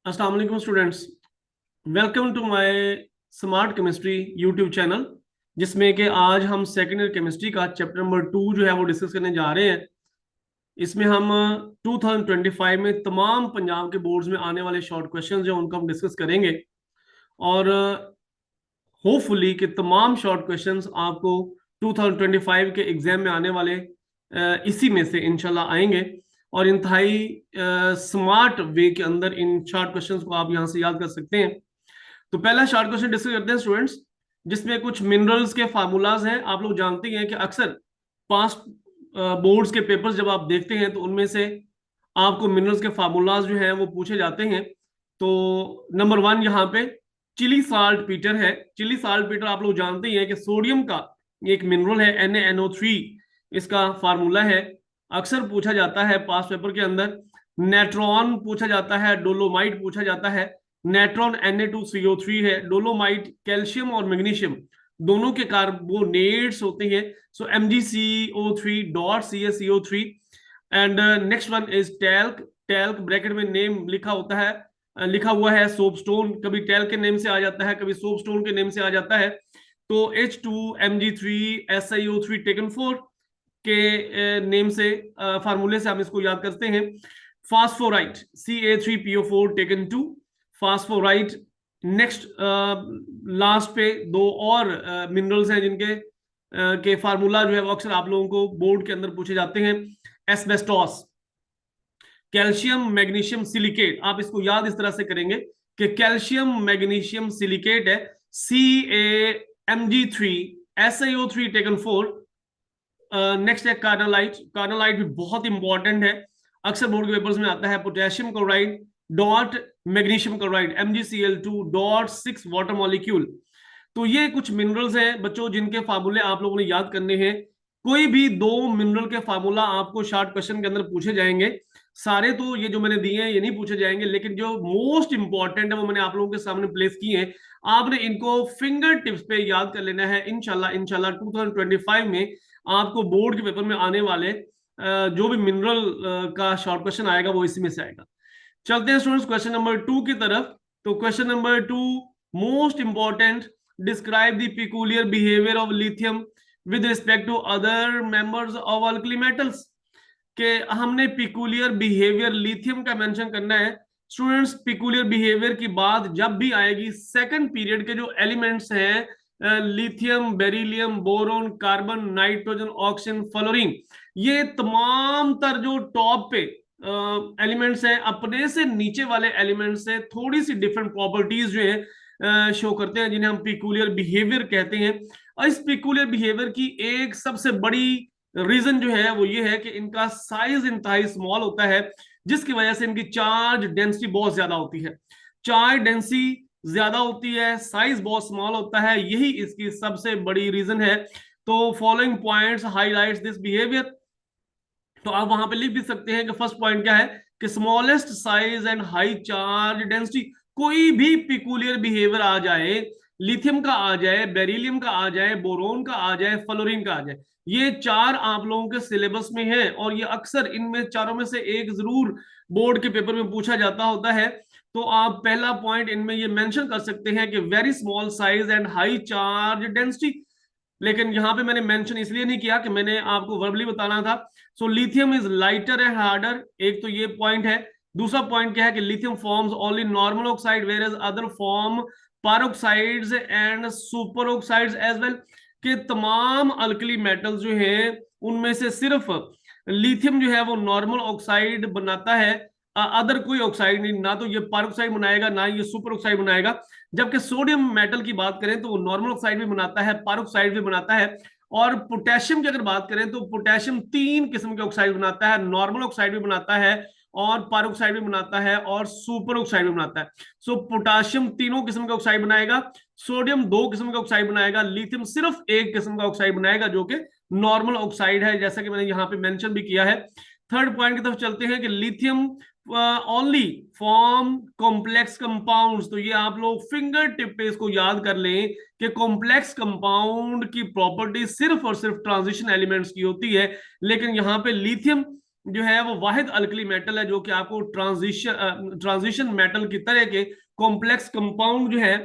अस्सलाम वालेकुम students. Welcome to my smart chemistry YouTube channel, जिसमें कि आज हम सेकेंड ईयर केमिस्ट्री का चैप्टर नंबर 2 जो है वो डिस्कस करने जा रहे हैं। इसमें हम 2025 में तमाम पंजाब के बोर्ड्स में आने वाले शॉर्ट क्वेश्चंस जो उनको हम डिस्कस करेंगे। और होपफुली कि तमाम शॉर्ट क्वेश्चंस आपको 2025 के एग्जाम में आने वाले इसी में से इंशाल्लाह आएंगे। और इंतहाई स्मार्ट वे के अंदर इन शॉर्ट क्वेश्चंस को आप यहाँ से याद कर सकते हैं। तो पहला शॉर्ट क्वेश्चन डिस्कस करते हैं स्टूडेंट्स, जिसमें कुछ मिनरल्स के फार्मूलाज हैं। आप लोग जानते हैं कि अक्सर पास्ट बोर्ड्स के पेपर्स जब आप देखते हैं तो उनमें से आपको मिनरल्स के फार्मूलाज जो हैं वो पूछे जाते हैं। तो नंबर 1 यहाँ पे चिली साल्ट पीटर है। चिली साल्ट पीटर आप लोग जानते ही हैं कि सोडियम का एक मिनरल है NaNO3, इसका फार्मूला है। अक्सर पूछा जाता है पास्ट पेपर के अंदर। नेट्रॉन पूछा जाता है, डोलोमाइट पूछा जाता है। नेट्रॉन Na2CO3 है। डोलोमाइट कैल्शियम और मैग्नीशियम दोनों के कार्बोनेट्स होते हैं। सो MgCO3 dot CaCO3। And next one is talc. Talc bracket में नेम लिखा होता है, लिखा हुआ है सोपस्टोन। कभी टैल्क के नेम से आ जाता है, कभी सोपस्टोन के नेम से आ जाता है। तो H2Mg3SiO3 टेकन 4 के नेम से फार्मूले से हम इसको याद करते हैं। फास्फोराइट Ca3PO4 टेकन 2 फास्फोराइट। नेक्स्ट लास्ट पे दो और मिनरल्स हैं जिनके के फार्मूला जो है वो अक्सर आप लोगों को बोर्ड के अंदर पूछे जाते हैं। Asbestos, calcium magnesium silicate. आप इसको याद इस तरह से करेंगे कि कैल्शियम मैग्नीशियम सिलिकेट है CaMg3SiO3 टेकन 4। नेक्स्ट है कार्नालाइट। कार्नालाइट भी बहुत इंपॉर्टेंट है, अक्सर बोर्ड के पेपर्स में आता है। Potassium chloride dot magnesium chloride MgCl2 dot 6 water molecule. तो ये कुछ मिनरल्स हैं बच्चों जिनके फार्मूले आप लोगों ने याद करने हैं। कोई भी दो मिनरल के फार्मूला आपको शॉर्ट क्वेश्चन के अंदर पूछे जाएंगे। सारे तो ये जो मैंने दिए हैं ये नहीं पूछे जाएंगे, लेकिन जो मोस्ट इंपॉर्टेंट है वो मैंने आप लोगों के सामने प्लेस किए हैं। आपने इनको फिंगर टिप्स पे याद कर लेना है। इंशाल्लाह इंशाल्लाह 2025 में आपको बोर्ड के पेपर में आने वाले जो भी मिनरल का शॉर्ट क्वेश्चन आएगा वो इसी में से आएगा। चलते हैं स्टूडेंट्स क्वेश्चन नंबर 2 की तरफ। तो question number 2 most important, describe the peculiar behaviour of lithium with respect to other members of alkali metals. के हमने पिकुलियर बिहेवियर लिथियम का मेंशन करना है। स्टूडेंट्स पिकुलियर बिहेवियर की बात जब भी आएगी, सेकंड पीरियड के जो एलिमेंट्स हैं lithium, beryllium, boron, carbon, nitrogen, oxygen, fluorine, ये तमाम तर जो टॉप पे एलिमेंट्स हैं अपने से नीचे वाले एलिमेंट्स से थोड़ी सी डिफरेंट प्रॉपर्टीज जो है शो करते हैं, जिन्हें हम पिकुलियर बिहेवियर कहते हैं। और इस पिकुलियर बिहेवियर की एक सबसे बड़ी रीजन जो है वो ये है कि इनका साइज इंतहाई स्मॉल होता है, जिसकी वजह से इनकी चार्ज डेंसिटी बहुत ज्यादा होती है। चार्ज डेंसिटी ज्यादा होती है, साइज बहुत स्मॉल होता है, यही इसकी सबसे बड़ी रीजन है। तो following points highlights this behaviour. तो आप वहां पे लिख भी सकते हैं कि फर्स्ट पॉइंट क्या है कि smallest size and high charge density. कोई भी पिकुलियर बिहेवियर आ जाए, लिथियम का आ जाए, बेरिलियम का आ जाए, बोरोन का आ जाए, फ्लोरीन का आ जाए, ये चार आप लोगों के सिलेबस में है और ये अक्सर इनमें चारों में से एक जरूर बोर्ड के पेपर में पूछा जाता होता है। तो आप पहला पॉइंट इनमें ये मेंशन कर सकते हैं कि very small size and high charge density. लेकिन यहां पे मैंने मेंशन इसलिए नहीं किया कि मैंने आपको वर्बली बताना था। So lithium is lighter and harder, एक तो ये पॉइंट है। दूसरा पॉइंट क्या है कि lithium forms only normal oxide whereas other form peroxides and super oxides as well. कि तमाम अल्कली मेटल्स जो हैं उनमें से सिर्फ लिथियम जो है वो नॉर्मल ऑक्साइड बनाता है, अदर कोई ऑक्साइड नहीं, ना तो ये पारोक्साइड बनाएगा ना ये सुपर ऑक्साइड बनाएगा। जबकि सोडियम मेटल की बात करें तो वो नॉर्मल ऑक्साइड भी बनाता है, पारोक्साइड भी बनाता है। और पोटेशियम की अगर बात करें तो पोटेशियम तीन किस्म के ऑक्साइड बनाता है, नॉर्मल ऑक्साइड भी बनाता है और पारोक्साइड भी बनाता है और सुपर ऑक्साइड भी बनाता है। सो पोटेशियम तीनों किस्म के ऑक्साइड बनाएगा, सोडियम दो किस्म के ऑक्साइड बनाएगा, लिथियम सिर्फ एक किस्म का ऑक्साइड बनाएगा जो कि नॉर्मल ऑक्साइड है, जैसा कि मैंने यहाँ पे मेंशन भी किया है। थर्ड पॉइंट की तरफ चलते हैं कि lithium only form complex compounds. तो ये आप लोग फिंगर टिप पे इसको याद कर लें कि कॉम्प्लेक्स कंपाउंड की प्रॉपर्टी सिर्फ और सिर्फ ट्रांजिशन एलिमेंट्स की होती है। लेकिन यहाँ पे लिथियम जो है वो वाहिद अल्कली मेटल है जो कि आपको ट्रांजिशन मेटल की तरह के कॉम्प्लेक्स कंपाउंड जो है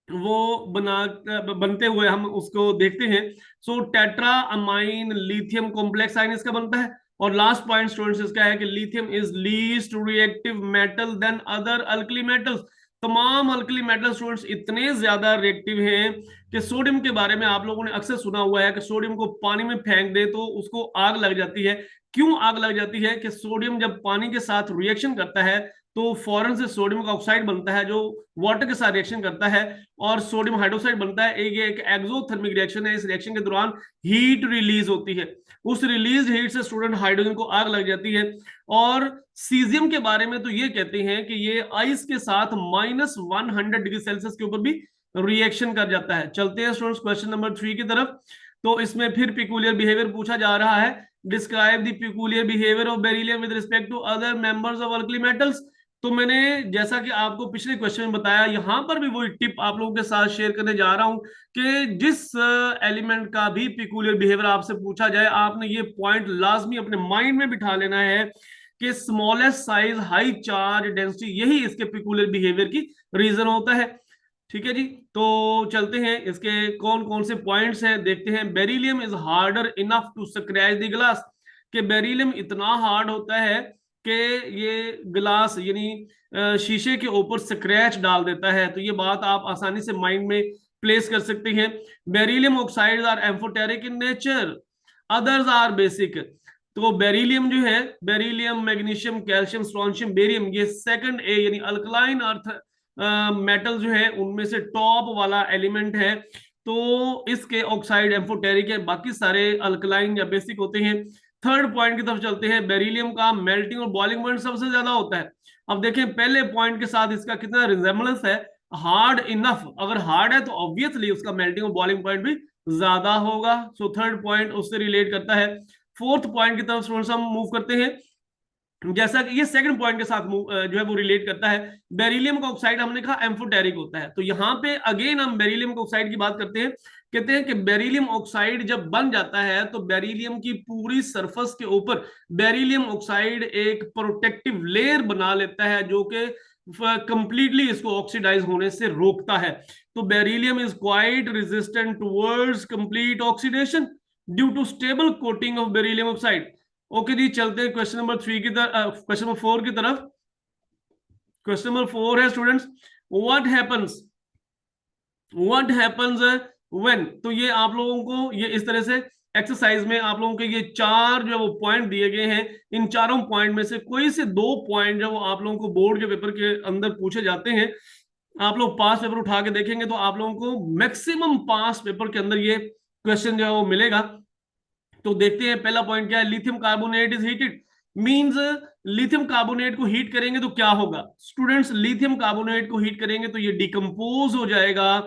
वो बनते हुए हम उसको देखते हैं। So tetra amine lithium complex ion इसका बनता है। और लास्ट पॉइंट स्टूडेंट्स इसका है कि lithium is least reactive metal than other alkali metals. तमाम अल्कली मेटल स्टूडेंट्स इतने ज्यादा रिएक्टिव हैं कि सोडियम के बारे में आप लोगों ने अक्सर सुना हुआ है कि सोडियम को पानी में फेंक दे तो उसको आग लग जाती है। क्यों आग लग जाती है? कि सोडियम जब पानी के साथ रिएक्शन करता है तो फौरन से सोडियम का ऑक्साइड बनता है जो वाटर के साथ रिएक्शन करता है और सोडियम हाइड्रोक्साइड बनता है। एक एक्सोथर्मिक रिएक्शन है। इस रिएक्शन के दौरान हीट रिलीज होती है। उस रिलीज हीट से स्टूडेंट हाइड्रोजन को आग लग जाती है। और सीजियम के बारे में तो ये कहते हैं कि ये आइस के साथ -100 डिग्री सेल्सियस के ऊपर भी रिएक्शन कर जाता है। चलते हैं स्टूडेंट्स क्वेश्चन नंबर 3 की तरफ। तो इसमें फिर पिकुलियर बिहेवियर पूछा जा रहा है। Describe the peculiar behaviour of beryllium with respect to other members of alkali metals. तो मैंने जैसा कि आपको पिछले क्वेश्चन में बताया, यहां पर भी वही टिप आप लोगों के साथ शेयर करने जा रहा हूं कि जिस एलिमेंट का भी पिकुलियर बिहेवियर आपसे पूछा जाए, आपने ये पॉइंट लाजमी अपने माइंड में बिठा लेना है कि smallest size high charge density यही इसके पिकुलियर बिहेवियर की रीजन होता है। ठीक है जी। तो चलते हैं इसके कौन कौन से पॉइंट्स हैं देखते हैं। Beryllium is harder enough to scratch the glass. कि बेरिलियम इतना हार्ड होता है कि ये ग्लास यानी शीशे के ऊपर स्क्रैच डाल देता है। तो ये बात आप आसानी से माइंड में प्लेस कर सकते हैं। Beryllium oxides are amphoteric in nature, others are basic. तो बेरिलियम जो है, beryllium, magnesium, calcium, strontium, barium, ये सेकंड ए यानी अल्कलाइन अर्थ मेटल जो है उनमें से टॉप वाला एलिमेंट है। तो इसके ऑक्साइड एम्फोटेरिक है, बाकी सारे अल्कलाइन या बेसिक होते हैं। थर्ड पॉइंट की तरफ चलते हैं। बेरिलियम का मेल्टिंग और बॉइलिंग पॉइंट सबसे ज्यादा होता है। अब देखें पहले पॉइंट के साथ इसका कितना रिजेम्बलेंस है। हार्ड इनफ, अगर हार्ड है तो ऑब्वियसली उसका मेल्टिंग और बॉइलिंग पॉइंट भी ज्यादा होगा। सो थर्ड पॉइंट उससे रिलेट करता है। फोर्थ पॉइंट की तरफ स्टूडेंट्स हम मूव करते हैं। जैसा कि ये सेकंड पॉइंट के साथ जो है वो रिलेट करता है। बेरिलियम का ऑक्साइड हमने कहा एम्फोटेरिक होता है। तो यहाँ पे अगेन हम बेरिलियम का ऑक्साइड की बात करते हैं। कहते हैं कि बेरिलियम ऑक्साइड जब बन जाता है तो बेरिलियम की पूरी सरफेस के ऊपर बेरिलियम ऑक्साइड एक प्रोटेक्टिव लेयर बना लेता है जो कि कंप्लीटली इसको ऑक्सीडाइज होने से रोकता है। तो beryllium is quite resistant towards complete oxidation due to stable coating of beryllium oxide. Okay जी, चलते हैं क्वेश्चन नंबर 3 की तरफ, क्वेश्चन नंबर 4 की तरफ। क्वेश्चन नंबर 4 है स्टूडेंट्स, व्हाट हैपेंस व्हेन। तो ये आप लोगों को ये इस तरह से एक्सरसाइज में आप लोगों के ये चार जो वो पॉइंट दिए गए हैं, इन चारों पॉइंट में से कोई से दो पॉइंट जो आप लोगों को बोर्ड के पेपर के अंदर पूछे जाते हैं। आप लोग पास पेपर उठा के देखेंगे तो आप लोगों को मैक्सिमम पास पेपर के अंदर ये क्वेश्चन जो है वो मिलेगा। तो देखते हैं पहला पॉइंट क्या है। Lithium carbonate is heated, means lithium carbonate को हीट करेंगे तो क्या होगा स्टूडेंट्स। लिथियम कार्बोनेट को हीट करेंगे तो ये डिकम्पोज हो जाएगा,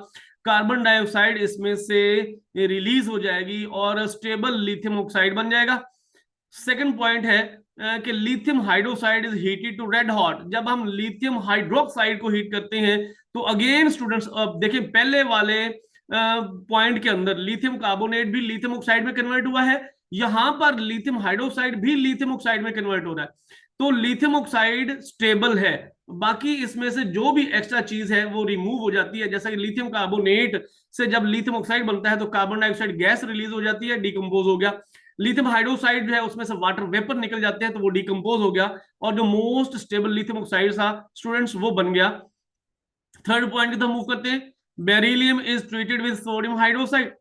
कार्बन डाइऑक्साइड इसमें से रिलीज हो जाएगी और स्टेबल लिथियम ऑक्साइड बन जाएगा। सेकंड पॉइंट है कि lithium hydroxide is heated to red hot. जब हम लिथियम हाइड्रोक्साइड को हीट करते हैं तो अगेन स्टूडेंट्स देखिए पहले वाले पॉइंट के अंदर लिथियम कार्बोनेट भी लिथियम ऑक्साइड में कन्वर्ट हुआ है, यहां पर लिथियम हाइड्रोक्साइड भी लिथियम ऑक्साइड में कन्वर्ट हो रहा है। तो लिथियम ऑक्साइड स्टेबल है, बाकी इसमें से जो भी एक्स्ट्रा चीज है वो रिमूव हो जाती है। जैसा कि लिथियम कार्बोनेट से जब लिथियम ऑक्साइड बनता है तो कार्बन डाइऑक्साइड गैस रिलीज हो जाती है, डिकम्पोज हो गया। लिथियम हाइड्रोक्साइड जो है उसमें से वाटर वेपर निकल जाते हैं तो वो डिकम्पोज हो गया और जो मोस्ट स्टेबल लिथियम ऑक्साइड था स्टूडेंट्स वो बन गया। थर्ड पॉइंट की तरफ मूव करते हैं। Beryllium is treated with sodium hydroxide.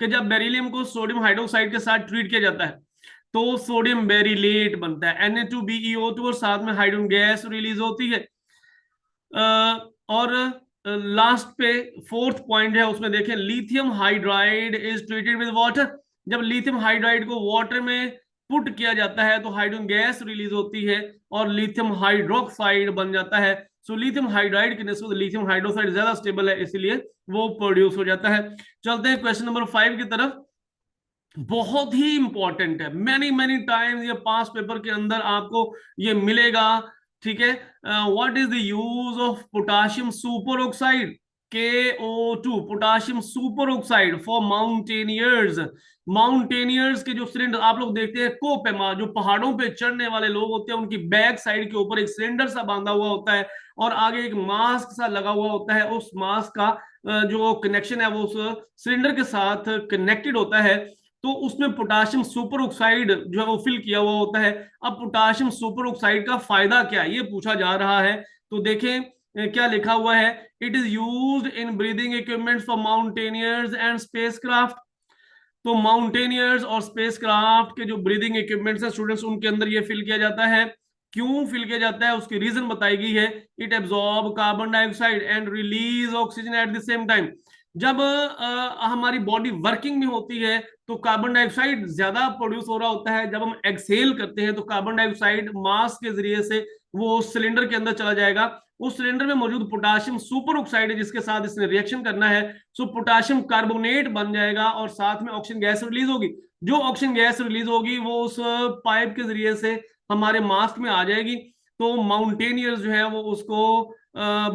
कि जब बेरिलियम को सोडियम हाइड्रोक्साइड के साथ ट्रीट किया जाता है तो सोडियम बेरिलेट बनता है, Na2BeO2, और साथ में हाइड्रोजन गैस रिलीज होती है। और लास्ट पे फोर्थ पॉइंट है उसमें देखें, lithium hydride is treated with water. जब लिथियम हाइड्राइड को वाटर में पुट किया जाता है तो हाइड्रोजन गैस रिलीज होती है और लिथियम हाइड्रोक्साइड बन जाता है। सो लिथियम हाइड्राइड की निस्बत लिथियम हाइड्रोक्साइड ज्यादा स्टेबल है, इसलिए वो प्रोड्यूस हो जाता है। चलते हैं क्वेश्चन नंबर 5 की तरफ। बहुत ही इंपॉर्टेंट है, मैनी मैनी टाइम्स ये पास पेपर के अंदर आपको ये मिलेगा। ठीक है, what is the use of potassium super oxide. KO2 potassium super oxide for mountaineers. Mountaineers के जो सिलेंडर आप लोग देखते हैं, कोपेमा, जो पहाड़ों पे चढ़ने वाले लोग होते हैं, उनकी बैक साइड के ऊपर एक सिलेंडर सा बांधा हुआ होता है और आगे एक मास्क सा लगा हुआ होता है। उस मास्क का जो कनेक्शन है वो उस सिलेंडर के साथ कनेक्टेड होता है। तो उसमें पोटाशियम सुपर ऑक्साइड जो है वो फिल किया हुआ होता है। अब पोटाशियम सुपर ऑक्साइड का फायदा क्या है, ये पूछा जा रहा है। तो देखें क्या लिखा हुआ है, it is used in breathing equipments for mountaineers and spacecraft. तो माउंटेनियर्स और स्पेसक्राफ्ट के जो ब्रीदिंग इक्विपमेंट्स हैं स्टूडेंट्स, उनके अंदर ये फिल किया जाता है। क्यों फिल किया जाता है, उसकी रीजन बताई गई है। It absorb carbon dioxide and release oxygen at the same time. जब हमारी बॉडी वर्किंग में होती है तो कार्बन डाइऑक्साइड ज्यादा प्रोड्यूस हो रहा होता है। जब हम एक्सहेल करते हैं तो कार्बन डाइऑक्साइड मास के जरिए से वो सिलेंडर के अंदर चला जाएगा। उस सिलेंडर में मौजूद पोटाशियम सुपर ऑक्साइड है जिसके साथ इसने रिएक्शन करना है, सो पोटाशियम कार्बोनेट बन जाएगा और साथ में ऑक्सीजन गैस रिलीज होगी। जो ऑक्सीजन गैस रिलीज होगी वो उस पाइप के जरिए से हमारे मास्क में आ जाएगी। तो माउंटेनियर्स जो है वो उसको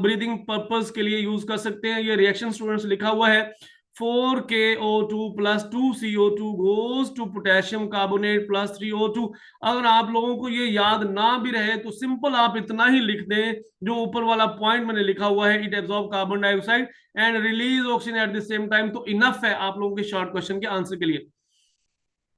ब्रीदिंग पर्पस के लिए यूज कर सकते हैं। ये रिएक्शन स्टूडेंट्स लिखा हुआ है, 4KO2 plus 2CO2 goes to potassium carbonate plus 3O2। अगर आप लोगों को ये याद ना भी रहे तो सिंपल आप इतना ही लिख दें जो ऊपर वाला पॉइंट मैंने लिखा हुआ है, it absorb carbon dioxide and release oxygen at the same time, तो इनफ है आप लोगों के शॉर्ट क्वेश्चन के आंसर के लिए।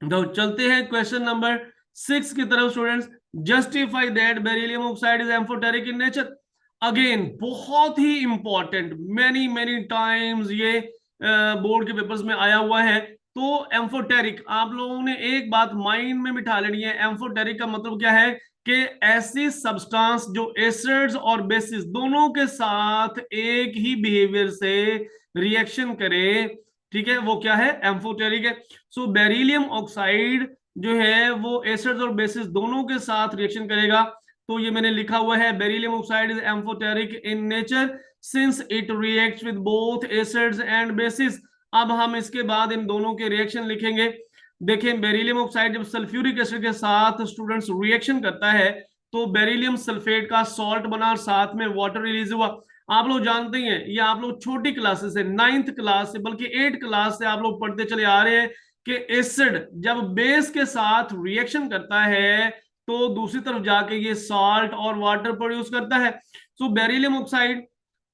तो चलते हैं क्वेश्चन नंबर 6 की तरफ students. Justify that beryllium oxide is amphoteric in nature. Again बहुत ही इंपॉर्टेंट, मैनी मैनी टाइम्स ये बोर्ड के पेपर्स में आया हुआ है। तो एम्फोटेरिक आप लोगों ने एक बात माइंड में बिठा लेनी है, एम्फोटेरिक का मतलब क्या है कि ऐसी सब्सटेंस जो एसिड्स और बेसिस दोनों के साथ एक ही बिहेवियर से रिएक्शन करे, ठीक है, वो क्या है, एम्फोटेरिक है। सो बेरिलियम ऑक्साइड जो है वो एसिड्स और बेसिस दोनों के साथ रिएक्शन करेगा। तो ये मैंने लिखा हुआ है, beryllium oxide is amphoteric in nature since it reacts with both acids and bases. अब हम इसके बाद इन दोनों के रिएक्शन लिखेंगे। देखें बेरिलियम ऑक्साइड जब सल्फ्यूरिक एसिड के साथ स्टूडेंट्स रिएक्शन करता है तो बेरिलियम सल्फेट का सॉल्ट बना और साथ में वाटर रिलीज हुआ। आप लोग जानते हैं, ये आप लोग छोटी क्लासेस से, 9th क्लास से बल्कि 8th क्लास से आप लोग पढ़ते चले आ रहे हैं कि एसिड जब बेस के साथ रिएक्शन करता है तो दूसरी तरफ जाके ये साल्ट और वाटर प्रोड्यूस करता है। सो बेरिलियम ऑक्साइड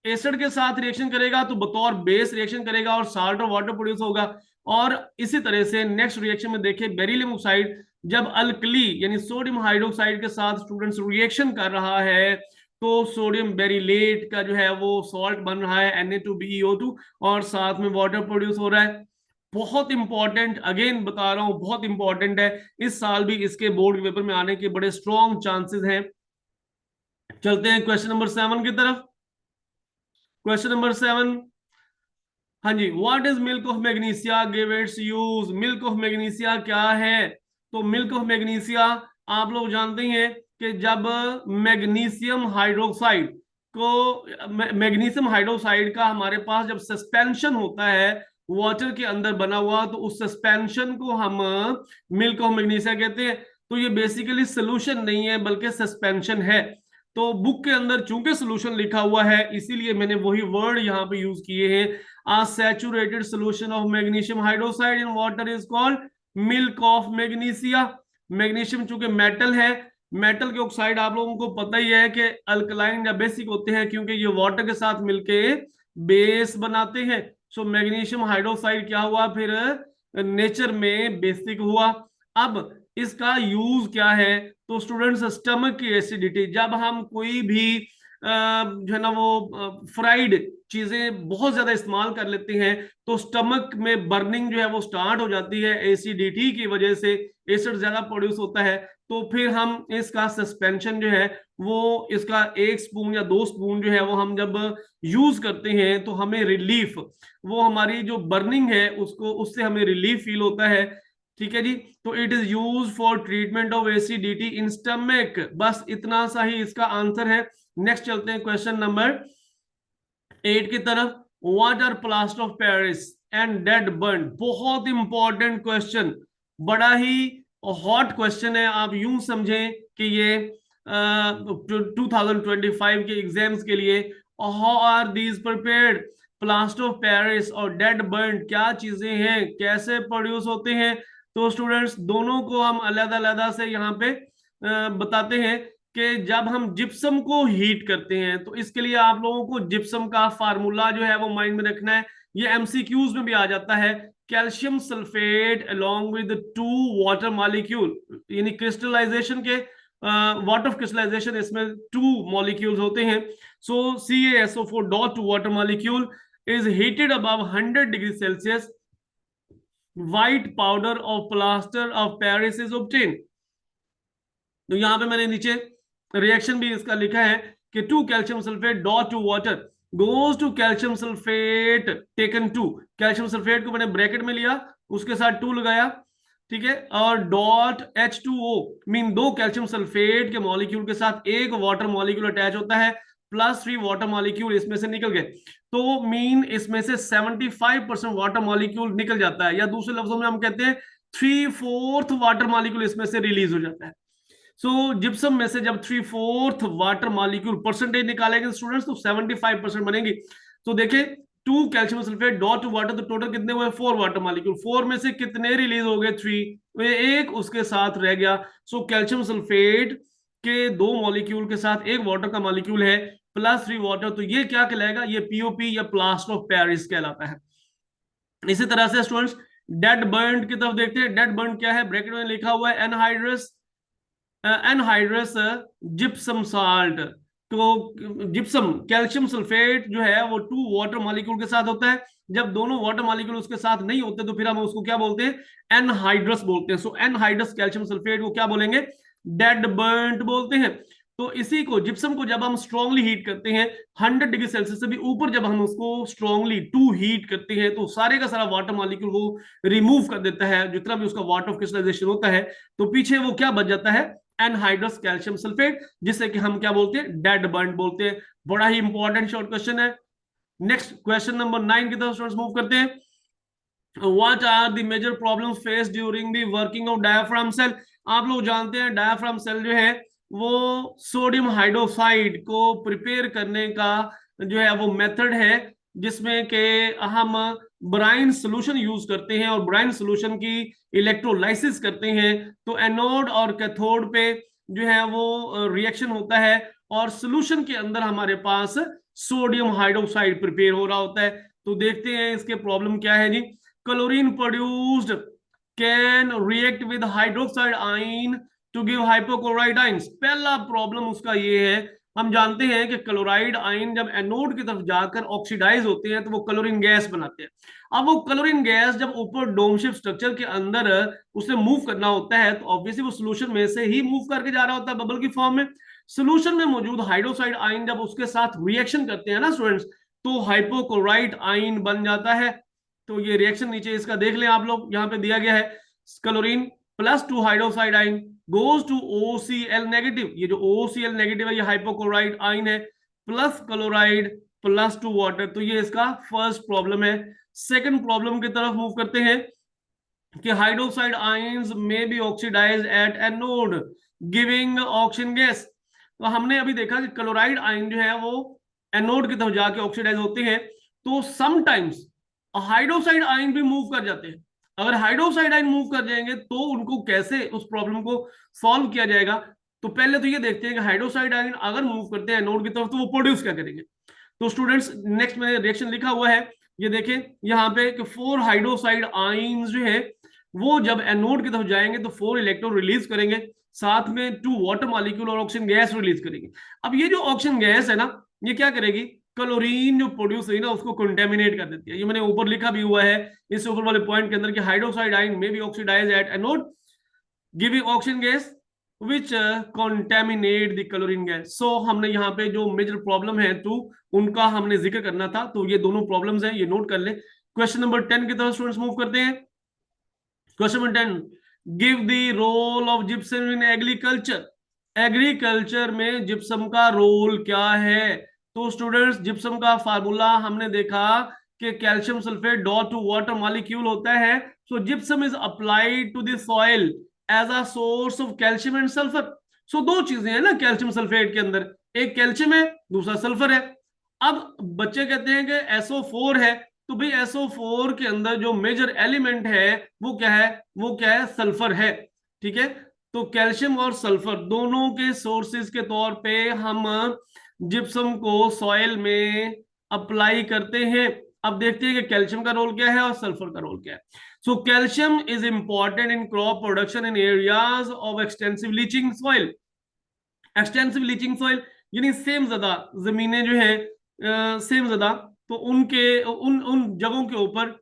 एसिड के साथ रिएक्शन करेगा तो बतौर बेस रिएक्शन करेगा और साल्ट और वाटर प्रोड्यूस होगा। और इसी तरह से नेक्स्ट रिएक्शन में देखें, बेरिलियम ऑक्साइड जब अल्कली यानी सोडियम हाइड्रोक्साइड के साथ स्टूडेंट्स रिएक्शन कर रहा है तो सोडियम बेरिलेट का जो है वो सॉल्ट बन रहा है Na2BeO2 और साथ में वाटर प्रोड्यूस हो रहा है। बहुत इंपॉर्टेंट, अगेन बता रहा हूं बहुत इंपॉर्टेंट है, इस साल भी इसके बोर्ड के पेपर में आने के बड़े स्ट्रॉन्ग चांसेस हैं। चलते हैं क्वेश्चन नंबर 7 की तरफ। क्वेश्चन नंबर 7, हाँ जी, what is milk of magnesia, give its use. Milk of magnesia क्या है, तो मिल्क ऑफ मैग्नीशिया आप लोग जानते हैं कि जब मैग्नीशियम हाइड्रोक्साइड को, मैग्नीशियम हाइड्रोक्साइड का हमारे पास जब सस्पेंशन होता है वाटर के अंदर बना हुआ तो उस सस्पेंशन को हम मिल्क ऑफ मैग्नीशिया कहते हैं। तो ये बेसिकली सोल्यूशन नहीं है बल्कि सस्पेंशन है। तो बुक के अंदर चूंकि सोल्यूशन लिखा हुआ है इसीलिए मैंने वही वर्ड यहाँ पे यूज किए हैं। A saturated solution of magnesium hydroxide in water is called milk of magnesia। Magnesium चूंकि मेटल है, मेटल के ऑक्साइड आप लोगों को पता ही है कि अल्कलाइन या बेसिक होते हैं क्योंकि ये वाटर के साथ मिलके बेस बनाते हैं। सो मैग्नीशियम हाइड्रोक्साइड क्या हुआ फिर, नेचर में बेसिक हुआ। अब इसका यूज क्या है, तो स्टूडेंट्स स्टमक की एसिडिटी, जब हम कोई भी जो है ना वो फ्राइड चीजें बहुत ज्यादा इस्तेमाल कर लेते हैं तो स्टमक में बर्निंग जो है वो स्टार्ट हो जाती है एसिडिटी की वजह से, एसिड ज्यादा प्रोड्यूस होता है। तो फिर हम इसका सस्पेंशन जो है वो इसका 1 स्पून या 2 स्पून जो है वो हम जब यूज करते हैं तो हमें रिलीफ, वो हमारी जो बर्निंग है उसको, उससे हमें रिलीफ फील होता है। ठीक है जी, तो it is use for treatment of acidity in stomach. बस इतना सा ही इसका आंसर है। नेक्स्ट चलते हैं क्वेश्चन नंबर 8 की तरफ। What are plaster of Paris and dead burn. बहुत इंपॉर्टेंट क्वेश्चन, बड़ा ही हॉट क्वेश्चन है। आप यूं समझें कि ये 2025 के एग्जाम्स के लिए, how are these prepared. Plaster of Paris और डेड बर्न क्या चीजें हैं, कैसे प्रोड्यूस होते हैं। तो स्टूडेंट्स दोनों को हम अलग अलग से यहाँ पे बताते हैं कि जब हम जिप्सम को हीट करते हैं, तो इसके लिए आप लोगों को जिप्सम का फार्मूला जो है वो माइंड में रखना है। ये एमसीक्यूज में भी आ जाता है, calcium sulphate along with 2 water molecule, यानी क्रिस्टलाइजेशन के वाटर ऑफ क्रिस्टलाइजेशन इसमें 2 मॉलिक्यूल्स होते हैं। सो CaSO4 dot 2 water molecule is heated above 100 degrees Celsius, white powder of plaster of Paris is obtained। तो यहां पे मैंने नीचे रिएक्शन भी इसका लिखा है कि 2 calcium sulphate dot 2 water goes to calcium sulphate taken 2। Calcium sulphate को मैंने ब्रैकेट में लिया, उसके साथ 2 लगाया, ठीक है, और dot H2O mean 2 calcium sulphate के मॉलिक्यूल के साथ एक वाटर मॉलिक्यूल अटैच होता है, +3 वाटर मॉलिक्यूल इसमें से निकल गए। तो मीन इसमें से 75% वाटर मॉलिक्यूल निकल जाता है, या दूसरे लफ्जों में हम कहते हैं 3/4 वाटर मॉलिक्यूल इसमें से रिलीज हो जाता है। सो जिप्सम में से जब 3/4 वाटर मॉलिक्यूल परसेंटेज निकालेंगे स्टूडेंट्स, तो 75% बनेगी। तो देखें 2 कैल्शियम सल्फेट डॉट 2 वाटर, तो टोटल कितने हुए 4 वाटर मॉलिक्यूल, 4 में से कितने रिलीज हो गए 3, एक उसके साथ रह गया। सो कैल्शियम सल्फेट के 2 मॉलिक्यूल के साथ एक वाटर का मॉलिक्यूल है +3 वाटर, तो ये क्या कहलाएगा, ये POP या प्लास्टर ऑफ पेरिस कहलाता है। इसी तरह से स्टूडेंट्स डेड बर्न की तरफ देखते हैं। डेड बर्न क्या है, ब्रैकेट में लिखा हुआ है एनहाइड्रस जिप्सम साल्ट। तो जिप्सम कैल्शियम सल्फेट जो है वो 2 वाटर मॉलिक्यूल के साथ होता है, जब दोनों वाटर मॉलिक्यूल उसके साथ नहीं होते तो फिर हम उसको क्या बोलते हैं, एनहाइड्रस बोलते हैं। सो एनहाइड्रस कैल्शियम सल्फेट को क्या बोलेंगे, डेड बर्न बोलते हैं। तो इसी को जिप्सम को जब हम स्ट्रांगली हीट करते हैं 100 डिग्री सेल्सियस से भी ऊपर, जब हम उसको स्ट्रांगली 2 हीट करते हैं, तो सारे का सारा वाटर मॉलिक्यूल वो रिमूव कर देता है, जितना भी उसका वाटर ऑफ क्रिस्टलाइजेशन होता है, तो पीछे वो क्या बच जाता है, एनहाइड्रस कैल्शियम सल्फेट, जिसे कि हम क्या बोलते हैं, डेड बर्न बोलते हैं। बड़ा ही इंपॉर्टेंट शॉर्ट क्वेश्चन है। नेक्स्ट क्वेश्चन नंबर 9 की तरफ स्टूडेंट्स मूव करते हैं। What are the major problems faced during the working of diaphragm cell? आप लोग जानते हैं डायाफ्राम सेल जो है वो सोडियम हाइड्रोक्साइड को प्रिपेयर करने का जो है वो मेथड है, जिसमें के हम ब्राइन सोल्यूशन यूज करते हैं और ब्राइन सोल्यूशन की इलेक्ट्रोलाइसिस करते हैं। तो एनोड और कैथोड पे जो है वो रिएक्शन होता है और सोल्यूशन के अंदर हमारे पास सोडियम हाइड्रोक्साइड प्रिपेयर हो रहा होता है। तो देखते हैं इसके प्रॉब्लम क्या है जी। Chlorine produced can react with hydroxide ion to give hypochloride ions. पहला प्रॉब्लम उसका ये है, हम जानते हैं कि क्लोराइड आयन जब एनोड की तरफ जाकर ऑक्सीडाइज होते हैं तो वो क्लोरीन गैस बनाते हैं। अब वो क्लोरीन गैस जब ऊपर डोम शेप स्ट्रक्चर के अंदर उसे मूव करना होता है, तो ऑब्वियसली वो सोल्यूशन में से ही मूव करके जा रहा होता है बबल की फॉर्म में। सोल्यूशन में मौजूद हाइड्रोक्साइड आयन जब उसके साथ रिएक्शन करते हैं ना स्टूडेंट्स, तो हाइपोक्लोराइड आयन बन जाता है। तो ये रिएक्शन नीचे इसका देख लें आप लोग, यहाँ पे दिया गया है chlorine +2 hydroxide ion goes to OCl negative. ये जो OCl नेगेटिव है ये हाइपोक्लोराइड आयन है, प्लस क्लोराइड +2 वाटर। तो ये इसका फर्स्ट प्रॉब्लम है। सेकंड प्रॉब्लम की तरफ मूव करते हैं कि हाइड्रोक्साइड आयंस में be oxidise at anode giving oxygen gas. तो हमने अभी देखा कि क्लोराइड आयन जो है वो एनोड की तरफ जाके ऑक्सीडाइज होते हैं, तो समटाइम्स हाइड्रोक्साइड आयन भी मूव कर जाते हैं। अगर हाइड्रोक्साइड आयन मूव कर जाएंगे तो उनको कैसे उस प्रॉब्लम को सॉल्व किया जाएगा। तो पहले तो ये देखते हैं कि हाइड्रोक्साइड आयन अगर मूव करते हैं एनोड की तरफ तो वो प्रोड्यूस क्या करेंगे। तो स्टूडेंट्स नेक्स्ट में रिएक्शन लिखा हुआ है, ये देखें यहाँ पे कि 4 हाइड्रोक्साइड आयंस जो है वो जब एनोड की तरफ जाएंगे तो 4 इलेक्ट्रॉन रिलीज करेंगे, साथ में 2 वाटर मॉलिक्यूल और ऑक्सीजन गैस रिलीज करेंगे। अब ये जो ऑक्सीजन गैस है ना, ये क्या करेगी, क्लोरीन जो प्रोड्यूस हुई ना उसको कंटेमिनेट कर देती है। ये मैंने ऊपर लिखा भी हुआ है इस ऊपर वाले पॉइंट के अंदर कि हाइड्रोक्साइड आयन में be oxidise at anode giving oxygen gas which contaminate the chlorine gas। so हमने यहाँ पे जो मेजर प्रॉब्लम है तो उनका हमने जिक्र करना था, तो ये दोनों प्रॉब्लम्स हैं, ये नोट कर ले। क्वेश्चन नंबर 10 की तरफ स्टूडेंट्स मूव करते हैं। Question number 10, give the role of gypsum in agriculture. Agriculture में जिप्सम का रोल क्या है। तो स्टूडेंट्स जिप्सम का फार्मूला हमने देखा कि calcium sulphate dot two water molecule होता है। So gypsum is applied to the soil as a source of calcium and sulphur. So दो चीजें हैं ना कैल्शियम सल्फेट के अंदर, एक कैल्शियम है दूसरा सल्फर है। अब बच्चे कहते हैं कि SO4 है, तो भाई SO4 के अंदर जो मेजर एलिमेंट है वो क्या है, वो क्या है, सल्फर है। ठीक है, तो कैल्शियम और सल्फर दोनों के सोर्सेज के तौर पे हम जिप्सम को सॉइल में अप्लाई करते हैं। अब देखते हैं कि कैल्शियम का रोल क्या है और सल्फर का रोल क्या है। So calcium is important in crop production in areas of extensive leaching soil. Extensive leaching soil यानी सेम ज्यादा जमीनें जो है सेम ज्यादा, तो उनके उन उन जगहों के ऊपर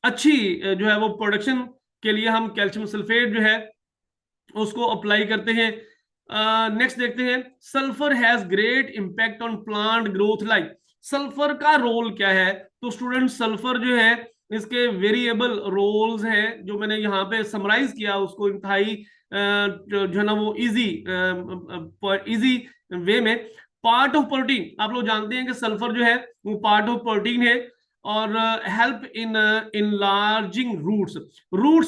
अच्छी जो है वो प्रोडक्शन के लिए हम कैल्शियम सल्फेट जो है उसको अप्लाई करते हैं। नेक्स्ट देखते हैं, sulphur has great impact on plant growth like. Sulphur का रोल क्या है, तो स्टूडेंट सल्फर जो है इसके वेरिएबल रोल्स हैं जो मैंने यहाँ पे समराइज किया, उसको इंतहाई जो है ना वो इजी वे में। पार्ट ऑफ प्रोटीन, आप लोग जानते हैं कि सल्फर जो है वो पार्ट ऑफ प्रोटीन है, और help in enlarging root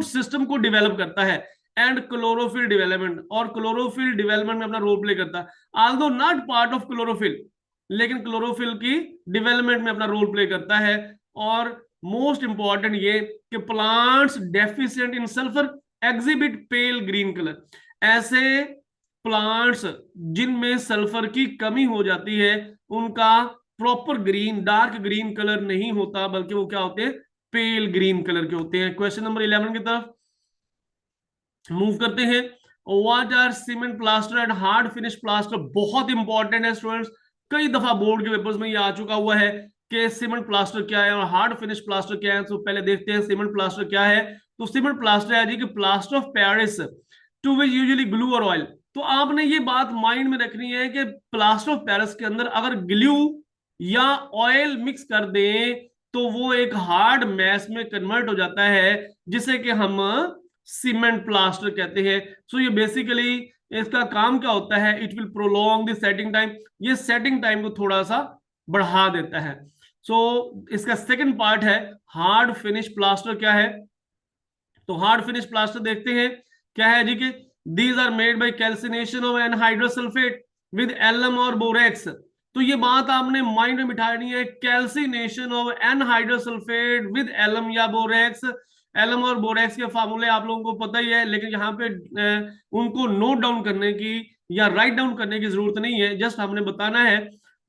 system को डेवलप करता है, एंड क्लोरोफिल डेवलपमेंट, और क्लोरोफिल डेवलपमेंट में अपना रोल प्ले करता है। Although not part of chlorophyll, लेकिन क्लोरोफिल की डेवलपमेंट में अपना रोल प्ले करता है। और मोस्ट इंपॉर्टेंट ये कि plants deficient in sulphur exhibit pale green colour. ऐसे प्लांट्स जिनमें सल्फर की कमी हो जाती है उनका proper green, dark green colour नहीं होता, बल्कि वो क्या होते हैं, पेल ग्रीन कलर के होते हैं। क्वेश्चन नंबर 11 की तरफ मूव करते हैं। What are cement plaster and hard finish plaster. बहुत इंपॉर्टेंट है स्टूडेंट्स, कई दफा बोर्ड के पेपर्स में ये आ चुका हुआ है कि सीमेंट प्लास्टर क्या है और हार्ड फिनिश प्लास्टर क्या है। तो पहले देखते हैं सीमेंट प्लास्टर क्या है। तो सीमेंट प्लास्टर है जी कि plaster of Paris to which usually glue और ऑयल। तो आपने ये बात माइंड में रखनी है कि प्लास्टर ऑफ पेरिस के अंदर अगर ग्लू या ऑयल मिक्स कर दें तो वो एक हार्ड मैस में कन्वर्ट हो जाता है, जिसे कि हम सीमेंट प्लास्टर कहते हैं। सो ये बेसिकली इसका काम क्या होता है, it will prolong the setting time, ये सेटिंग टाइम को थोड़ा सा बढ़ा देता है। सो इसका सेकंड पार्ट है हार्ड फिनिश प्लास्टर क्या है। तो हार्ड फिनिश प्लास्टर देखते हैं क्या है जी, के these are made by calcination of anhydrous sulphate with alum और बोरेक्स। तो ये बात आपने माइंड में बिठानी है, calcination of anhydrous sulphate with alum या बोरेक्स। एलम और बोरेक्स के फार्मूले आप लोगों को पता ही है, लेकिन यहाँ पे उनको नोट डाउन करने की या राइट डाउन करने की जरूरत नहीं है, जस्ट हमने बताना है।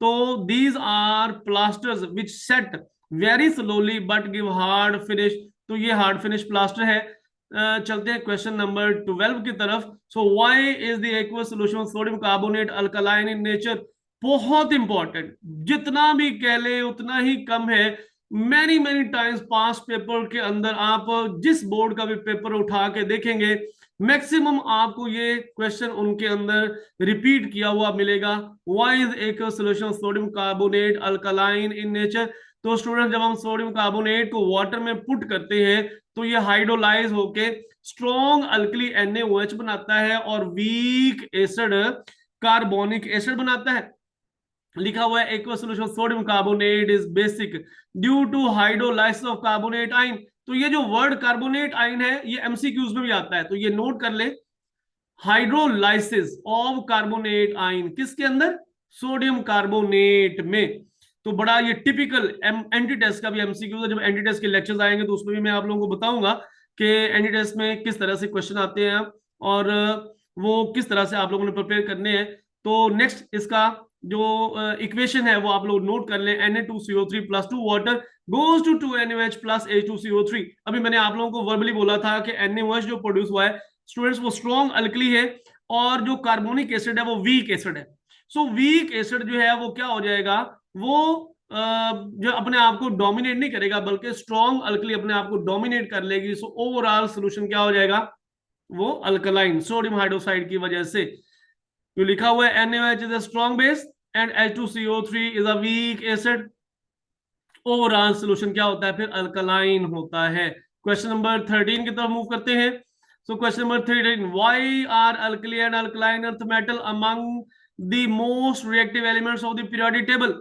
तो these are plasters which set very slowly but give hard finish. तो ये हार्ड फिनिश प्लास्टर है। चलते हैं क्वेश्चन नंबर 12 की तरफ। So why is the aqueous solution of sodium carbonate alkaline in nature. बहुत इंपॉर्टेंट, जितना भी कह ले उतना ही कम है। मैनी मैनी टाइम्स पास पेपर के अंदर आप जिस बोर्ड का भी पेपर उठा के देखेंगे, मैक्सिमम आपको ये क्वेश्चन उनके अंदर रिपीट किया हुआ मिलेगा। Why is aqueous solution of sodium carbonate alkaline in nature. तो स्टूडेंट जब हम सोडियम कार्बोनेट को वाटर में पुट करते हैं तो ये हाइड्रोलाइज होके स्ट्रॉन्ग अल्कली NaOH बनाता है और वीक एसिड कार्बोनिक एसिड बनाता है। लिखा हुआ है aqueous solution sodium carbonate is basic due to hydrolysis of carbonate ion. तो ये जो वर्ड कार्बोनेट आयन है ये MCQs में भी आता है, तो ये नोट कर ले, हाइड्रोलाइसिस ऑफ कार्बोनेट आयन किसके अंदर, सोडियम कार्बोनेट में। तो बड़ा ये टिपिकल एंटी टेस्ट का भी MCQ है। जब एंटी टेस्ट के लेक्चर्स आएंगे तो उसमें भी मैं आप लोगों को बताऊंगा कि एंटी टेस्ट में किस तरह से क्वेश्चन आते हैं और वो किस तरह से आप लोगों ने प्रिपेयर करने हैं। तो नेक्स्ट इसका जो इक्वेशन है वो आप लोग नोट कर लें, Na2CO3 + 2 water goes to 2NaOH + H2CO3। अभी मैंने आप लोगों को वर्बली बोला था कि NaOH जो प्रोड्यूस हुआ है स्टूडेंट्स वो स्ट्रॉन्ग अल्कली है, और जो कार्बोनिक एसिड है वो वीक एसिड है। सो वीक एसिड जो है वो क्या हो जाएगा, वो जो अपने आप को डोमिनेट नहीं करेगा बल्कि स्ट्रॉन्ग अल्कली अपने आप को डोमिनेट कर लेगी। सो ओवरऑल सोल्यूशन क्या हो जाएगा, वो अल्कलाइन सोडियम हाइड्रोक्साइड की वजह से। तो लिखा हुआ है NaOH is a strong base and H2CO3 is a weak acid. Overall solution क्या होता है, फिर अल्कलाइन होता है। क्वेश्चन नंबर 13 की तरफ मूव करते हैं। So question number 13, why are alkali and alkaline earth metal among the most reactive elements of the periodic table.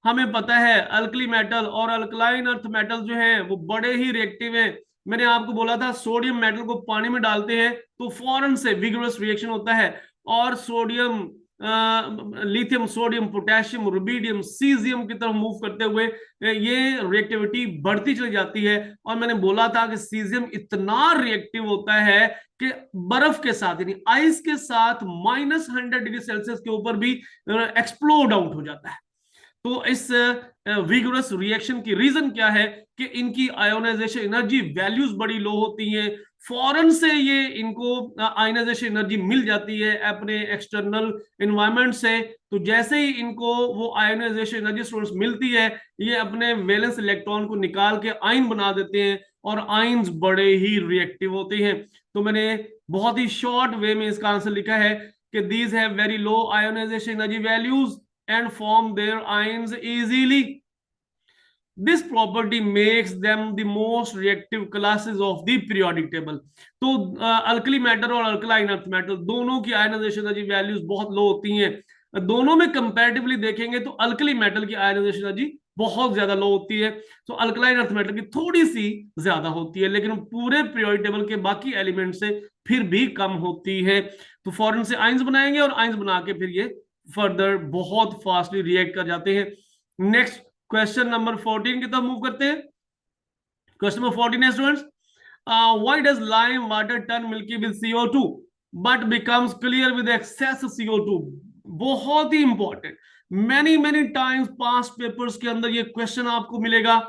हमें पता है अल्कली मेटल और अल्कलाइन अर्थ मेटल जो है वो बड़े ही रिएक्टिव हैं। मैंने आपको बोला था सोडियम मेटल को पानी में डालते हैं तो फौरन से विगरस रिएक्शन होता है, और sodium lithium, sodium, potassium, rubidium, caesium की तरफ मूव करते हुए ये रिएक्टिविटी बढ़ती चली जाती है। और मैंने बोला था कि सीजियम इतना रिएक्टिव होता है कि बर्फ के साथ यानी आइस के साथ -100 डिग्री सेल्सियस के ऊपर भी एक्सप्लोड आउट हो जाता है। तो इस विगरस रिएक्शन की रीजन क्या है कि इनकी आयोनाइजेशन एनर्जी वैल्यूज बड़ी लो होती हैं, फौरन से ये इनको आयोनाइजेशन एनर्जी मिल जाती है अपने एक्सटर्नल एनवायरनमेंट से। तो जैसे ही इनको वो आयोनाइजेशन एनर्जी सोर्स मिलती है, ये अपने वैलेंस इलेक्ट्रॉन को निकाल के आयन बना देते हैं और आयन्स बड़े ही रिएक्टिव होते हैं। तो मैंने बहुत ही शॉर्ट वे में इसका आंसर लिखा है कि these have very low ionisation energy values and form their ions easily. This property makes them the most reactive classes of the periodic table. तो अल्कली मैटर और अल्कलाइन अर्थ मैटर दोनों की ionization energy values बहुत लो होती हैं। दोनों में comparatively देखेंगे तो अल्कली मेटल की आयनाइजेशन एनर्जी बहुत ज्यादा लो होती है, तो अल्कलाइन अर्थ मेटल की थोड़ी सी ज्यादा होती है, लेकिन पूरे पीरियोडिक टेबल के बाकी एलिमेंट से फिर भी कम होती है। तो फौरन से आयंस बनाएंगे और आयंस बना के फिर ये फर्दर बहुत फास्टली रिएक्ट कर जाते हैं। नेक्स्ट क्वेश्चन नंबर 14 की तरफ मूव करते हैं। क्वेश्चन नंबर 14 है students, why does lime water turn milky with CO2 but becomes clear with excess CO2? बहुत ही important, many times past papers के अंदर ये क्वेश्चन आपको मिलेगा,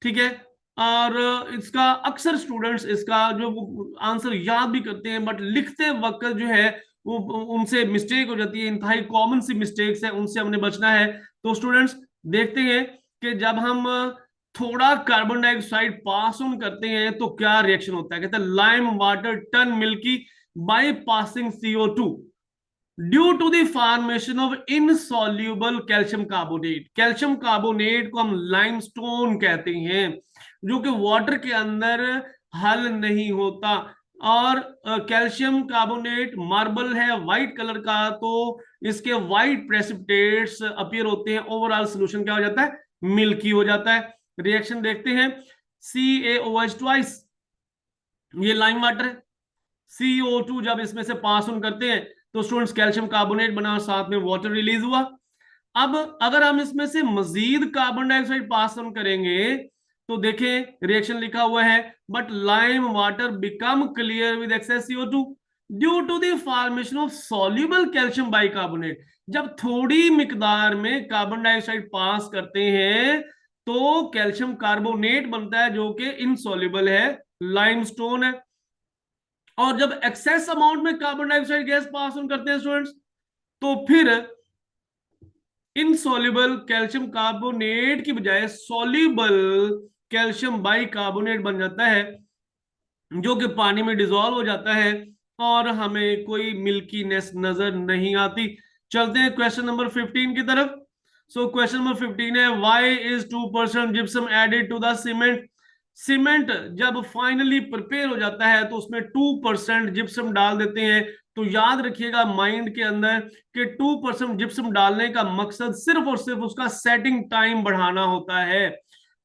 ठीक है। और इसका अक्सर स्टूडेंट्स इसका जो आंसर याद भी करते हैं, बट लिखते वक्त जो है वो उनसे मिस्टेक हो जाती है, इंतहाई कॉमन सी मिस्टेक्स है, उनसे हमने बचना है। तो स्टूडेंट्स देखते हैं कि जब हम थोड़ा कार्बन डाइऑक्साइड पास ऑन करते हैं तो क्या रिएक्शन होता है। कहते हैं lime water turn milky by passing CO2 due to the formation of insoluble calcium carbonate. Calcium carbonate को हम लाइमस्टोन कहते हैं, जो कि वाटर के अंदर हल नहीं होता। और कैल्शियम कार्बोनेट मार्बल है व्हाइट कलर का, तो इसके व्हाइट प्रेसिपिटेट्स अपीयर होते हैं, ओवरऑल सोल्यूशन क्या हो जाता है, मिल्की हो जाता है। रिएक्शन देखते हैं, CaOH ट्वाइस, ये लाइम वाटर है, CO2 जब इसमें से पास ऑन करते हैं तो स्टूडेंट्स कैल्शियम कार्बोनेट बना, साथ में वाटर रिलीज हुआ। अब अगर हम इसमें से मजीद कार्बन डाइऑक्साइड पास ऑन करेंगे तो देखें रिएक्शन लिखा हुआ है, but lime water become clear with excess CO2 due to the formation of soluble calcium bicarbonate. जब थोड़ी मिकदार में कार्बन डाइऑक्साइड पास करते हैं तो कैल्शियम कार्बोनेट बनता है, जो कि इनसॉल्युबल है, लाइमस्टोन है। और जब एक्सेस अमाउंट में carbon dioxide gas pass on करते हैं स्टूडेंट्स, तो फिर इनसॉल्युबल कैल्शियम कार्बोनेट की बजाय सॉल्युबल कैल्शियम बाइकार्बोनेट बन जाता है, जो कि पानी में डिसॉल्व हो जाता है और हमें कोई मिल्कीनेस नजर नहीं आती। चलते हैं क्वेश्चन नंबर 15 की तरफ। सो क्वेश्चन नंबर 15 है, why is 2% gypsum added to the cement? Cement जब फाइनली प्रिपेयर हो जाता है तो उसमें 2% जिप्सम डाल देते हैं। तो याद रखिएगा माइंड के अंदर कि 2% जिप्सम डालने का मकसद सिर्फ और सिर्फ उसका सेटिंग टाइम बढ़ाना होता है,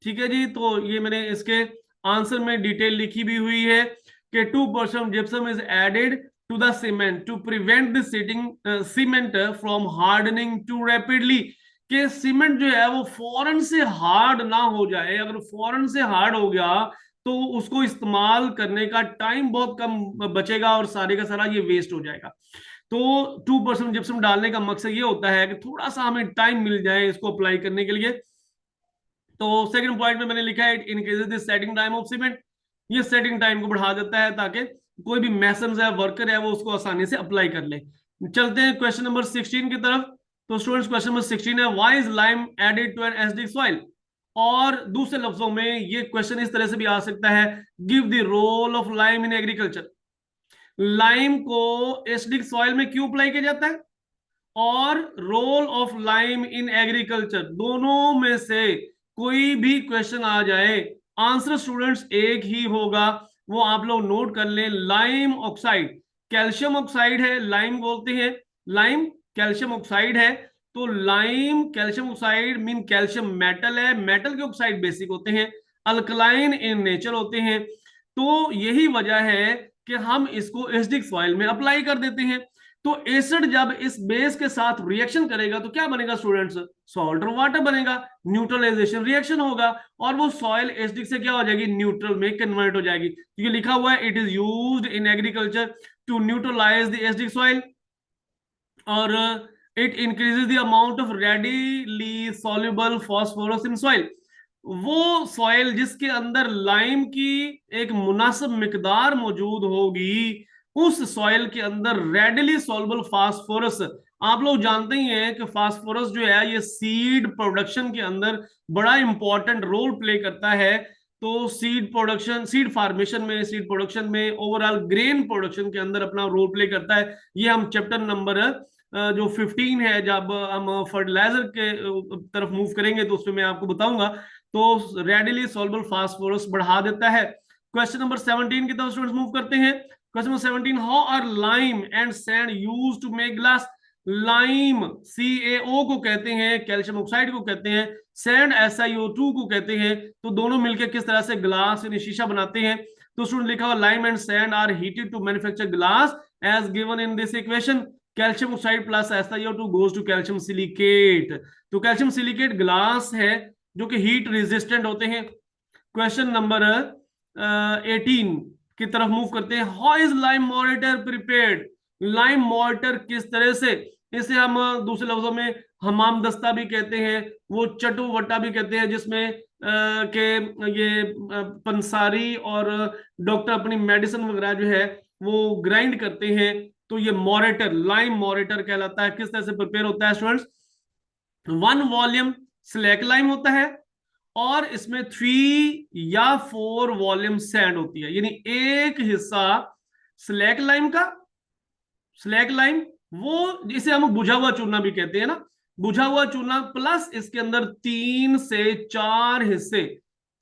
ठीक है जी। तो ये मैंने इसके आंसर में डिटेल लिखी भी हुई है कि 2% gypsum is added to the cement to prevent the setting cement from hardening too rapidly, कि सीमेंट जो है वो फौरन से हार्ड ना हो जाए। अगर फौरन से हार्ड हो गया तो उसको इस्तेमाल करने का टाइम बहुत कम बचेगा और सारे का सारा ये वेस्ट हो जाएगा। तो 2% जिप्सम डालने का मकसद ये होता है कि थोड़ा सा हमें टाइम मिल जाए इसको अप्लाई करने के लिए। तो सेकंड पॉइंट में मैंने लिखा है, increases the setting time of cement, ये सेटिंग टाइम को बढ़ा देता है ताकि कोई भी मैसन है, वर्कर है, वो उसको आसानी से अप्लाई कर ले। चलते हैं क्वेश्चन नंबर 16 की तरफ। तो स्टूडेंट्स क्वेश्चन नंबर 16 है, why is lime added to an acidic soil? और दूसरे लफ्जों में ये क्वेश्चन इस तरह से भी आ सकता है, give the role of lime in agriculture. Lime को एसिडिक सॉइल में क्यों अप्लाई किया जाता है, और role of lime in agriculture, दोनों में से कोई भी क्वेश्चन आ जाए आंसर स्टूडेंट्स एक ही होगा, वो आप लोग नोट कर लें। लाइम ऑक्साइड कैल्शियम ऑक्साइड है, लाइम बोलते हैं, लाइम कैल्शियम ऑक्साइड है। तो lime calcium oxide mean calcium metal है, मेटल के ऑक्साइड बेसिक होते हैं, अल्कलाइन इन नेचर होते हैं। तो यही वजह है कि हम इसको एसिडिक सॉइल में अप्लाई कर देते हैं। तो एसिड जब इस बेस के साथ रिएक्शन करेगा तो क्या बनेगा स्टूडेंट्स, सॉल्ट और वाटर बनेगा, न्यूट्रलाइजेशन रिएक्शन होगा और वो सॉइल एसिडिक से क्या हो जाएगी, न्यूट्रल में कन्वर्ट हो जाएगी। तो ये लिखा हुआ है, it is used in agriculture to neutralise the acidic soil और it increases the amount of readily soluble phosphorus in soil. वो सॉइल जिसके अंदर लाइम की एक मुनासिब मिकदार मौजूद होगी, उस सॉइल के अंदर रेडिली सॉल्युबल फास्फोरस, आप लोग जानते ही हैं कि फास्फोरस जो है ये सीड प्रोडक्शन के अंदर बड़ा इंपॉर्टेंट रोल प्ले करता है। तो सीड प्रोडक्शन, सीड फार्मेशन में, सीड प्रोडक्शन में, ओवरऑल ग्रेन प्रोडक्शन के अंदर अपना रोल प्ले करता है। ये हम चैप्टर नंबर जो 15 है, जब हम फर्टिलाइजर के तरफ मूव करेंगे तो उसमें मैं आपको बताऊंगा। तो रेडिली सॉल्युबल फास्फोरस बढ़ा देता है। क्वेश्चन नंबर 17 की तरफ स्टूडेंट्स मूव करते हैं। Question number 17, how are lime and sand used to make glass. Lime CaO को कहते हैं, कैल्शियम ऑक्साइड को कहते हैं, सैंड SiO2 को कहते हैं। तो दोनों मिलकर किस तरह से ग्लास यानी शीशा बनाते हैं। तो स्टूडेंट लिखा हुआ, lime and sand are heated to manufacture glass as given in this equation. Calcium oxide plus SiO2 goes to calcium silicate. तो कैल्शियम सिलिकेट ग्लास है जो कि हीट रेजिस्टेंट होते हैं। क्वेश्चन नंबर 18 की तरफ मूव करते हैं। How is lime mortar prepared. Lime mortar किस तरह से, इसे हम दूसरे लफ्जों में हमाम दस्ता भी कहते हैं, वो चटू वट्टा भी कहते हैं, जिसमें के ये पंसारी और डॉक्टर अपनी मेडिसिन वगैरह जो है वो ग्राइंड करते हैं। तो ये मोरेटर, लाइम मोरेटर कहलाता है। किस तरह से प्रिपेयर होता है स्टूडेंट्स, 1 वॉल्यूम स्लैक लाइम होता है और इसमें 3 या 4 वॉल्यूम सैंड होती है, यानी एक हिस्सा स्लैक लाइम का, स्लैक लाइम वो जिसे हम बुझा हुआ चूना भी कहते हैं ना, बुझा हुआ चूना प्लस इसके अंदर 3 से 4 हिस्से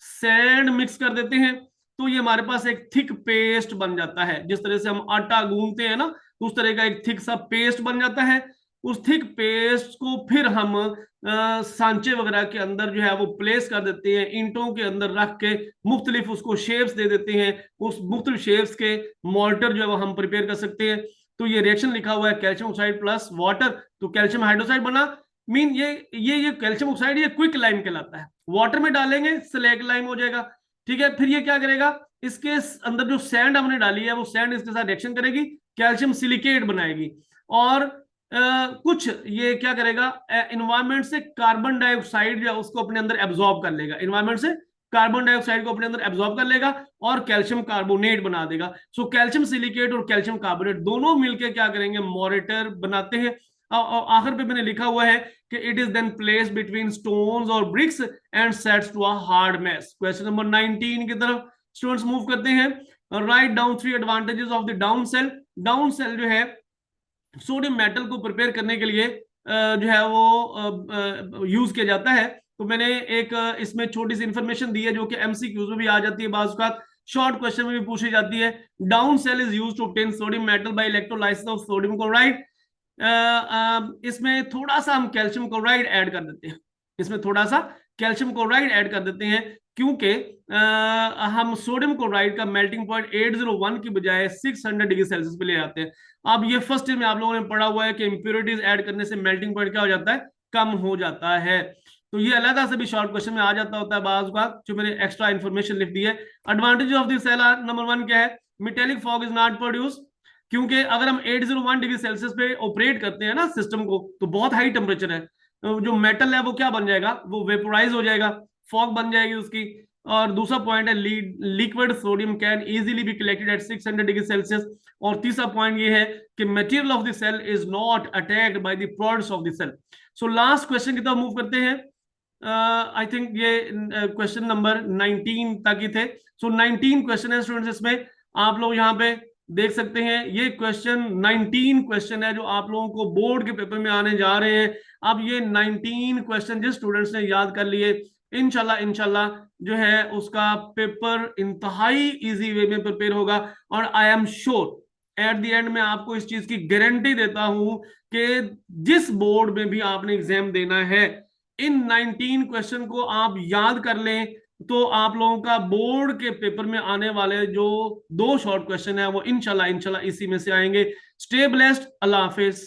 सैंड मिक्स कर देते हैं। तो ये हमारे पास एक थिक पेस्ट बन जाता है। जिस तरह से हम आटा गूंथते हैं ना, तो उस तरह का एक थिक सा पेस्ट बन जाता है। उस थिक पेस्ट को फिर हम सांचे वगैरह के अंदर जो है वो प्लेस कर देते हैं, ईंटों के अंदर रख के मुख्तलिफ उसको शेप्स दे देते हैं। उस मुख्तलिफ शेप्स के मोर्टर जो है वो हम प्रिपेयर कर सकते हैं। तो ये रिएक्शन लिखा हुआ है, कैल्शियम ऑक्साइड प्लस वाटर, तो कैल्शियम हाइड्रोक्साइड बना। मीन ये कैल्शियम ऑक्साइड ये क्विक लाइम कहलाता है। वाटर में डालेंगे स्लैग लाइम हो जाएगा। ठीक है, फिर ये क्या करेगा, इसके अंदर जो सैंड हमने डाली है वो सैंड इसके साथ रिएक्शन करेगी, कैल्शियम सिलिकेट बनाएगी और कुछ ये क्या करेगा, एनवायरमेंट से कार्बन डाइऑक्साइड जो है उसको अपने अंदर एब्जॉर्ब कर लेगा, एनवायरमेंट से कार्बन डाइऑक्साइड को अपने अंदर एब्जॉर्ब कर लेगा और कैल्शियम कार्बोनेट बना देगा। सो कैल्शियम सिलिकेट और कैल्शियम कार्बोनेट दोनों मिलकर क्या करेंगे, मोरेटर बनाते हैं। आखिर पे मैंने लिखा हुआ है कि it is then place between stones और bricks and sets to a hard mass. Question number 19 की तरफ स्टूडेंट्स मूव करते हैं। Write down 3 advantages of the down cell. Down cell जो है सोडियम मेटल को प्रिपेयर करने के लिए जो है वो यूज किया जाता है। तो मैंने एक इसमें छोटी सी इंफॉर्मेशन दी है जो कि एमसीक्यूज में भी आ जाती है, बाज़ का शॉर्ट क्वेश्चन में भी पूछी जाती है। Down cell is used to obtain sodium metal by electrolysis of sodium chloride. इसमें थोड़ा सा हम कैल्शियम क्लोराइड ऐड कर देते हैं, इसमें थोड़ा सा कैल्शियम क्लोराइड ऐड कर देते हैं क्योंकि हम सोडियम क्लोराइड का मेल्टिंग पॉइंट 801 की बजाय 600 डिग्री सेल्सियस पे ले आते हैं। अब ये फर्स्ट ईयर में आप लोगों ने पढ़ा हुआ है कि इंप्योरिटीज ऐड करने से मेल्टिंग पॉइंट क्या हो जाता है, कम हो जाता है। तो ये अलग से भी शॉर्ट क्वेश्चन में आ जाता होता है बाज़ का, जो मैंने एक्स्ट्रा इन्फॉर्मेशन लिख दी है। Advantage of this cell are, number 1 क्या है, metallic fog is not produce, क्योंकि अगर हम 801 डिग्री सेल्सियस पे ऑपरेट करते हैं ना सिस्टम को, तो बहुत हाई टेम्परेचर है, तो जो मेटल है वो क्या बन जाएगा, वो वेपोराइज हो जाएगा, फॉग बन जाएगी उसकी। और दूसरा पॉइंट है, liquid sodium can easily be collected at 600 degree Celsius. और तीसरा पॉइंट ये है कि material of the cell is not attacked by the products of the cell. So last question की तरफ मूव करते हैं। आई थिंक ये क्वेश्चन नंबर 19 तक ही थे। सो 19 क्वेश्चन है स्टूडेंट्स, इसमें आप लोग यहाँ पे देख सकते हैं। ये क्वेश्चन 19 क्वेश्चन है जो आप लोगों को बोर्ड के पेपर में आने जा रहे हैं। अब ये 19 क्वेश्चन जिस स्टूडेंट्स ने याद कर लिए, इंशाल्लाह जो है उसका पेपर इंतहाई इजी वे में प्रिपेयर होगा। और I am sure at the end में आपको इस चीज की गारंटी देता हूं कि जिस बोर्ड में भी आपने एग्जाम देना है, इन 19 क्वेश्चन को आप याद कर लें तो आप लोगों का बोर्ड के पेपर में आने वाले जो 2 शॉर्ट क्वेश्चन है वो इंशाल्लाह इसी में से आएंगे। स्टे ब्लेस्ड, अल्लाह हाफिज।